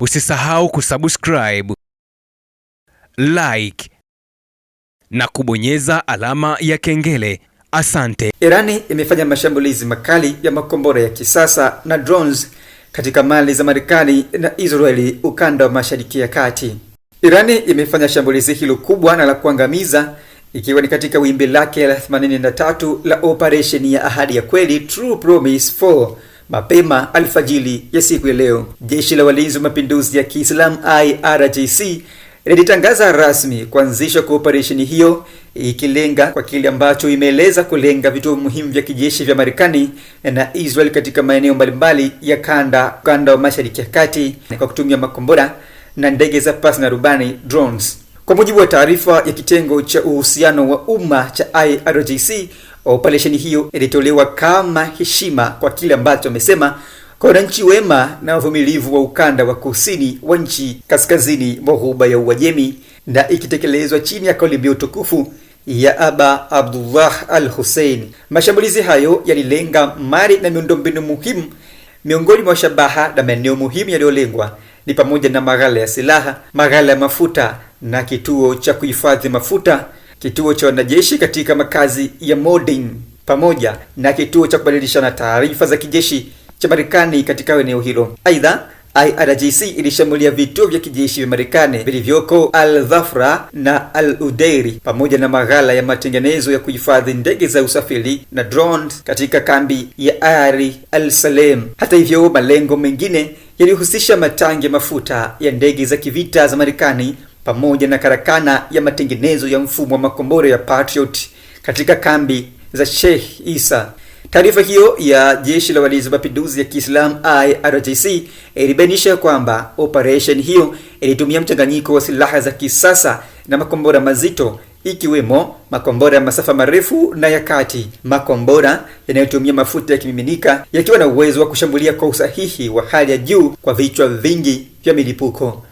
Usisahau kusubscribe, like na kubonyeza alama ya kengele. Asante. Irani imefanya mashambulizi makali ya makombora ya kisasa na drones katika mali za Marekani na Israeli ukanda wa Mashariki ya Kati. Irani imefanya shambulizi hilo kubwa na la kuangamiza ikiwa ni katika wimbi lake la 83 la operation ya Ahadi ya Kweli, True Promise 4 mapema alfajili ya siku ya leo. Jeshi la Walinzi wa Mapinduzi ya Kiislamu IRGC lilitangaza rasmi kuanzisha kwa operation hiyo, ikilenga kwa kile ambacho imeeleza kulenga vituo muhimu vya kijeshi vya Marekani na Israel katika maeneo mbalimbali ya kanda wa Mashariki ya Kati kwa kutumia makombora na ndege za pasi na rubani, drones. Kwa mujibu wa taarifa ya kitengo cha uhusiano wa umma cha IRGC, operation hiyo ilitolewa kama heshima kwa kile ambacho wamesema kwa wananchi wema na wavumilivu wa ukanda wa kusini wa nchi kaskazini mwa Ghuba ya Uajemi, na ikitekelezwa chini ya kauli mbiu tukufu ya Aba Abdullah al-Hussein. Mashambulizi hayo yalilenga mali na miundombinu muhimu. Miongoni mwa shabaha na maeneo muhimu yaliyolengwa ni pamoja na maghala ya silaha, maghala ya mafuta na kituo cha kuhifadhi mafuta, kituo cha wanajeshi katika makazi ya Modin, pamoja na kituo cha kubadilishana taarifa za kijeshi cha Marekani katika eneo hilo. Aidha, IRGC ilishambulia vituo vya kijeshi vya Marekani vilivyoko Al-Dhafra na Al-Udeiri, pamoja na maghala ya matengenezo ya kuhifadhi ndege za usafiri na drones katika kambi ya Ari Al-Salem. Hata hivyo, malengo mengine yalihusisha matangi ya mafuta ya ndege za kivita za Marekani pamoja na karakana ya matengenezo ya mfumo wa makombora ya Patriot katika kambi za Sheikh Isa. Taarifa hiyo ya Jeshi la Walinzi wa Mapinduzi ya Kiislamu IRGC ilibainisha kwamba operation hiyo ilitumia mchanganyiko wa silaha za kisasa na makombora mazito, ikiwemo makombora ya masafa marefu na ya kati, makombora yanayotumia mafuta ya kimiminika yakiwa na uwezo wa kushambulia kwa usahihi wa hali ya juu kwa vichwa vingi vya milipuko.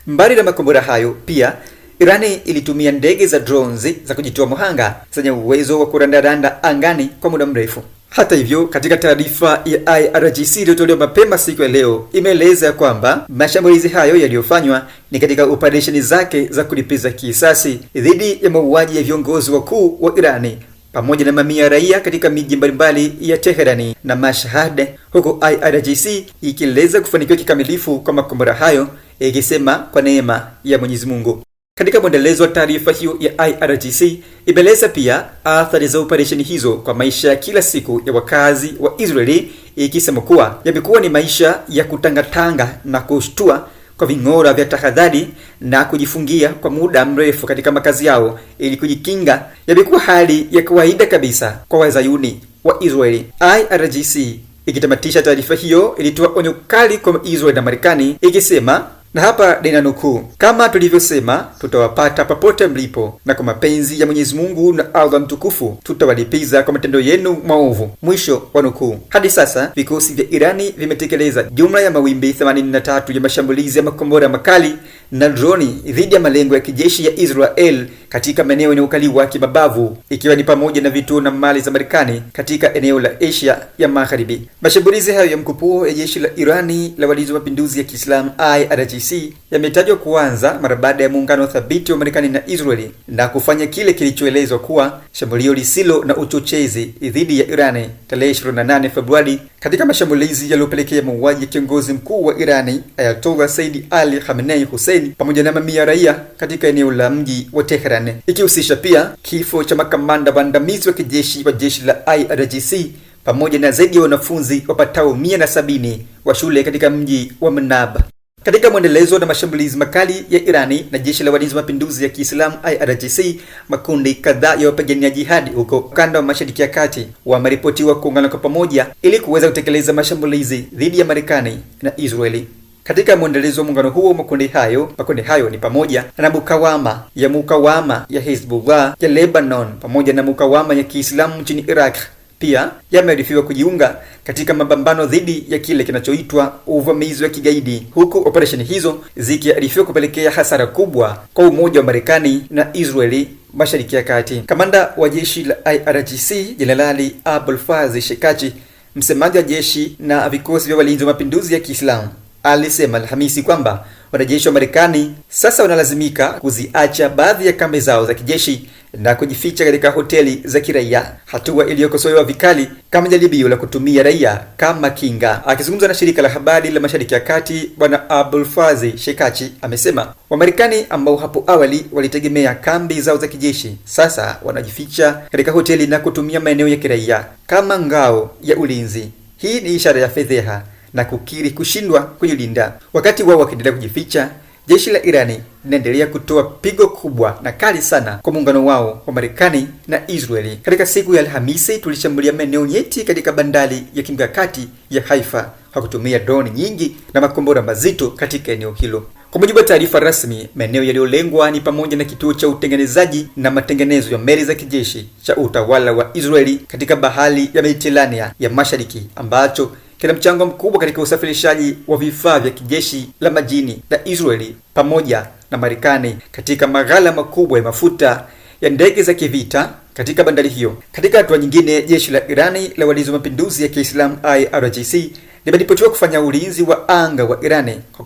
Mbali na makombora hayo, pia Irani ilitumia ndege za drones za kujitoa muhanga zenye uwezo wa kurandaranda angani kwa muda mrefu. Hata hivyo, katika taarifa ya IRGC iliyotolewa mapema siku ya leo, imeeleza kwamba mashambulizi hayo yaliyofanywa ni katika operesheni zake za kulipiza kisasi dhidi ya mauaji ya viongozi wakuu wa Irani pamoja na mamia ya raia katika miji mbalimbali ya Teherani na Mashhad, huku IRGC ikieleza kufanikiwa kikamilifu kwa makombora hayo, ikisema kwa neema ya Mwenyezi Mungu. Katika mwendelezo wa taarifa hiyo ya IRGC, imeeleza pia athari za operesheni hizo kwa maisha ya kila siku ya wakazi wa Israeli, ikisema kuwa yamekuwa ni maisha ya kutangatanga na kushtua kwa ving'ora vya tahadhari na kujifungia kwa muda mrefu katika makazi yao ili kujikinga. Yamekuwa hali ya kawaida kabisa kwa wazayuni wa Israeli. IRGC ikitamatisha taarifa hiyo ilitoa onyo kali kwa Israeli na Marekani, ikisema, na hapa ninanukuu, kama tulivyosema, tutawapata popote mlipo, na kwa mapenzi ya Mwenyezi Mungu na Allah mtukufu tutawalipiza kwa matendo yenu maovu, mwisho wa nukuu. Hadi sasa vikosi vya Irani vimetekeleza jumla ya mawimbi 83 ya mashambulizi ya makombora makali na droni dhidi ya malengo ya kijeshi ya Israel katika maeneo yanayokaliwa kimabavu, ikiwa ni pamoja na vituo na mali za Marekani katika eneo la Asia ya Magharibi. Mashambulizi hayo ya mkupuo ya jeshi la Irani la Walinzi wa Mapinduzi ya Kiislamu IRGC yametajwa kuanza mara baada ya muungano thabiti wa Marekani na Israeli na kufanya kile kilichoelezwa kuwa shambulio lisilo na uchochezi dhidi ya Irani tarehe 28 Februari, katika mashambulizi yaliyopelekea mauaji ya kiongozi mkuu wa Irani Ayatollah Said Ali Khamenei Hussein pamoja na mamia raia katika eneo la mji wa Tehran, ikihusisha pia kifo cha makamanda waandamizi wa kijeshi wa jeshi la IRGC pamoja na zaidi ya wanafunzi wapatao 170 wa shule katika mji wa Manab. Katika mwendelezo na mashambulizi makali ya Irani na jeshi la Walinzi wa Mapinduzi ya Kiislamu IRGC, makundi kadhaa ya wapigania jihadi huko ukanda wa Mashariki ya Kati wameripotiwa kuungana kwa pamoja ili kuweza kutekeleza mashambulizi dhidi ya Marekani na Israeli. Katika mwendelezo wa muungano huo, makundi hayo ni pamoja na mukawama ya Hezbollah ya Lebanon pamoja na mukawama ya Kiislamu nchini Iraq pia yamearifiwa kujiunga katika mapambano dhidi ya kile kinachoitwa uvamizi wa kigaidi, huku operesheni hizo zikiarifiwa kupelekea hasara kubwa kwa umoja wa Marekani na Israeli Mashariki ya Kati. Kamanda wa jeshi la IRGC Jenerali Abul Faz Shekachi, msemaji wa jeshi na vikosi vya Walinzi wa Mapinduzi ya Kiislamu, alisema Alhamisi kwamba wanajeshi wa Marekani sasa wanalazimika kuziacha baadhi ya kambi zao za kijeshi na kujificha katika hoteli za kiraia, hatua iliyokosolewa vikali kama jaribio la kutumia raia kama kinga. Akizungumza na shirika la habari la Mashariki ya Kati, Bwana Abulfazi Shekachi amesema Wamarekani ambao hapo awali walitegemea kambi zao za kijeshi sasa wanajificha katika hoteli na kutumia maeneo ya kiraia kama ngao ya ulinzi. Hii ni ishara ya fedheha na kukiri kushindwa kujilinda. Wakati wao wakiendelea kujificha, jeshi la Irani linaendelea kutoa pigo kubwa na kali sana kwa muungano wao wa Marekani na Israeli. Katika siku ya Alhamisi, tulishambulia maeneo nyeti katika bandari ya kimkakati ya Haifa kwa kutumia drone nyingi na makombora mazito katika eneo hilo. Kwa mujibu wa taarifa rasmi, maeneo yaliyolengwa ni pamoja na kituo cha utengenezaji na matengenezo ya meli za kijeshi cha utawala wa Israeli katika bahari ya Mediterania ya Mashariki, ambacho kina mchango mkubwa katika usafirishaji wa vifaa vya kijeshi la majini la Israeli pamoja na Marekani, katika maghala makubwa ya mafuta ya ndege za kivita katika bandari hiyo. Katika hatua nyingine, jeshi la Irani la walinzi wa mapinduzi ya Kiislamu IRGC limeripotiwa kufanya ulinzi wa anga wa Irani kwa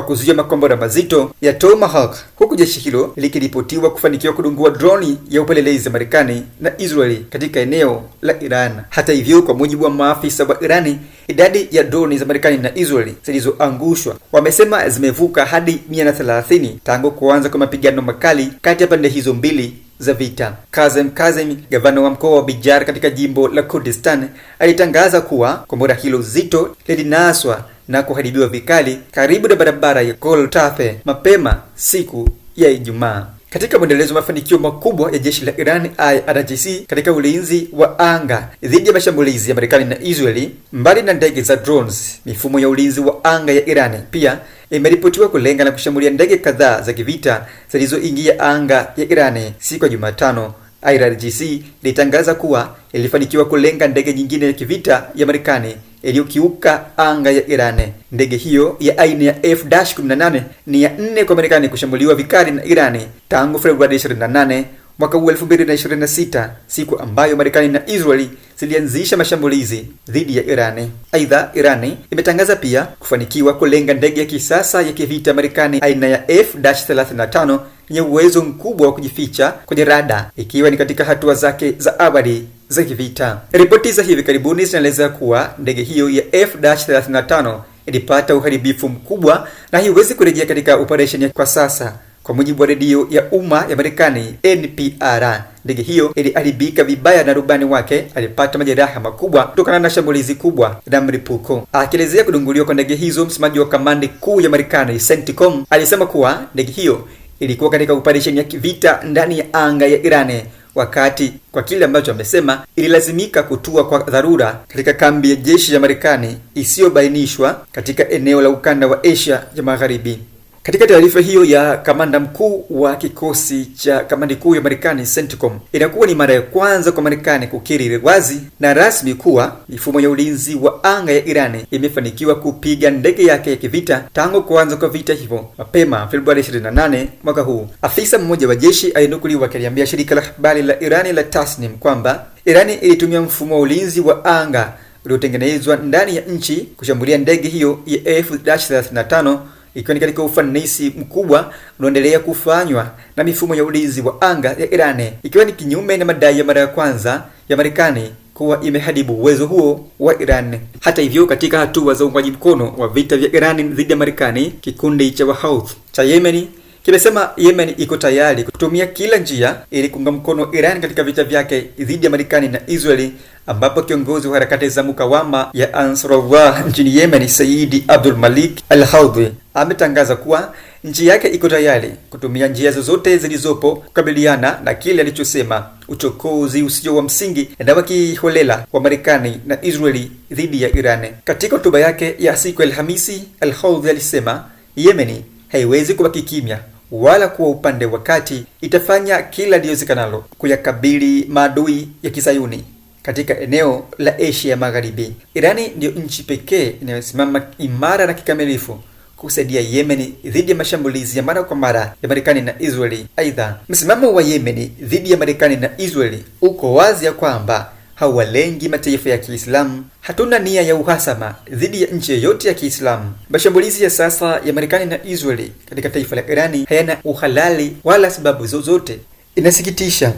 kuzuia makombora mazito ya Tomahawk, huku jeshi hilo likiripotiwa kufanikiwa kudungua droni ya upelelezi ya Marekani na Israeli katika eneo la Iran. Hata hivyo, kwa mujibu wa maafisa wa Irani, idadi ya droni za Marekani na Israeli zilizoangushwa wamesema zimevuka hadi 130 tangu kuanza kwa mapigano makali kati ya pande hizo mbili za vita. Kazem, gavana wa mkoa wa Bijar katika jimbo la Kurdistan, alitangaza kuwa kombora hilo zito lilinaswa na kuharibiwa vikali karibu na barabara ya Goltafe mapema siku ya Ijumaa. Katika mwendelezo wa mafanikio makubwa ya jeshi la Iran IRGC katika ulinzi wa anga dhidi ya mashambulizi ya Marekani na Israeli, mbali na ndege za drones, mifumo ya ulinzi wa anga ya Iran pia imeripotiwa kulenga na kushambulia ndege kadhaa za kivita zilizoingia anga ya Iran siku ya Jumatano. IRGC ilitangaza kuwa ilifanikiwa kulenga ndege nyingine ya kivita ya Marekani iliyokiuka anga ya Iran. Ndege hiyo ya aina ya F-18 ni ya 4 kwa Marekani kushambuliwa vikali na Iran tangu Februari 28 mwaka 2026, siku ambayo Marekani na Israeli zilianzisha mashambulizi dhidi ya Iran. Aidha, Iran imetangaza pia kufanikiwa kulenga ndege ya kisasa ya kivita Marekani aina ya F-35 yenye uwezo mkubwa wa kujificha kwenye rada, ikiwa ni katika hatua zake za awali za kivita. Ripoti za hivi karibuni zinaeleza kuwa ndege hiyo ya F-35 ilipata uharibifu mkubwa na haiwezi kurejea katika operation kwa sasa. Kwa mujibu wa redio ya umma ya Marekani NPR, ndege hiyo iliharibika vibaya na rubani wake alipata majeraha makubwa kutokana na shambulizi kubwa la mlipuko. Akielezea kudunguliwa kwa ndege hizo, msemaji wa kamandi kuu ya Marekani CENTCOM alisema kuwa ndege hiyo ilikuwa katika operation ya kivita ndani ya anga ya Iran, wakati kwa kile ambacho amesema ililazimika kutua kwa dharura katika kambi ya jeshi ya Marekani isiyobainishwa katika eneo la ukanda wa Asia ya Magharibi. Katika taarifa hiyo ya kamanda mkuu wa kikosi cha kamandi kuu ya Marekani CENTCOM, inakuwa ni mara ya kwanza kwa Marekani kukiri wazi na rasmi kuwa mifumo ya ulinzi wa anga ya Iran imefanikiwa kupiga ndege yake ya kivita tangu kuanza kwa vita hivyo mapema Februari 28 mwaka huu. Afisa mmoja wa jeshi alinukuliwa akiliambia shirika la habari la Irani la Tasnim kwamba Irani ilitumia mfumo wa ulinzi wa anga uliotengenezwa ndani ya nchi kushambulia ndege hiyo ya F-35, ikiwa ni katika ufanisi mkubwa unaoendelea kufanywa na mifumo ya ulinzi wa anga ya Iran, ikiwa ni kinyume na madai ya mara ya kwanza ya Marekani kuwa imeharibu uwezo huo wa Iran. Hata hivyo, katika hatua za uungwaji mkono wa vita vya Iran dhidi ya Marekani, kikundi cha Wahouthi cha Yemen kimesema Yemen iko tayari kutumia kila njia ili kuunga mkono Iran katika vita vyake dhidi ya Marekani na Israeli, ambapo kiongozi wa harakati za mukawama ya Ansarullah nchini Yemen, Said Abdul Malik Al-Houthi, ametangaza kuwa nchi yake iko tayari kutumia njia zozote zilizopo kukabiliana na kile alichosema uchokozi usio wa msingi na wa kiholela wa Marekani na Israeli dhidi ya Iran. Katika hotuba yake ya siku ya Alhamisi, Al-Houthi alisema Yemen haiwezi kubaki kimya wala kuwa upande wa kati, itafanya kila liwezekanalo kuyakabili maadui ya Kisayuni katika eneo la Asia ya Magharibi. Irani ndiyo nchi pekee inayosimama imara na kikamilifu kusaidia Yemen dhidi ya mashambulizi ya mara kwa mara ya Marekani na Israeli. Aidha, msimamo wa Yemen dhidi ya Marekani na Israeli uko wazi ya kwamba hawalengi mataifa ya Kiislamu. Hatuna nia ya uhasama dhidi ya nchi yoyote ya Kiislamu. Mashambulizi ya sasa ya Marekani na Israeli katika taifa la Irani hayana uhalali wala sababu zozote. Inasikitisha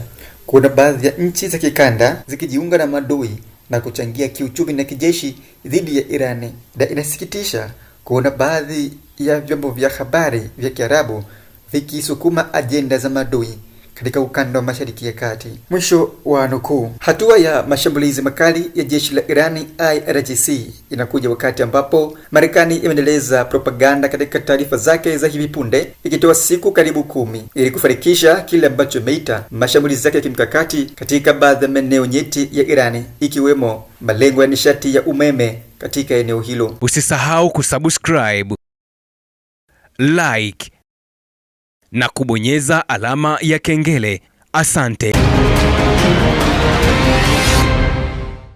kuona baadhi ya nchi za kikanda zikijiunga na maadui na kuchangia kiuchumi na kijeshi dhidi ya Irani. Na inasikitisha kuona baadhi ya vyombo vya habari vya Kiarabu vikisukuma ajenda za maadui katika ukanda wa Mashariki ya Kati. Mwisho wa nukuu. Hatua ya mashambulizi makali ya jeshi la Irani IRGC inakuja wakati ambapo Marekani imeendeleza propaganda katika taarifa zake za hivi punde, ikitoa siku karibu 10 ili kufanikisha kile ambacho imeita mashambulizi yake ya kimkakati katika baadhi ya maeneo nyeti ya Irani, ikiwemo malengo ya nishati ya umeme katika eneo hilo. Usisahau kusubscribe, like na kubonyeza alama ya kengele. Asante.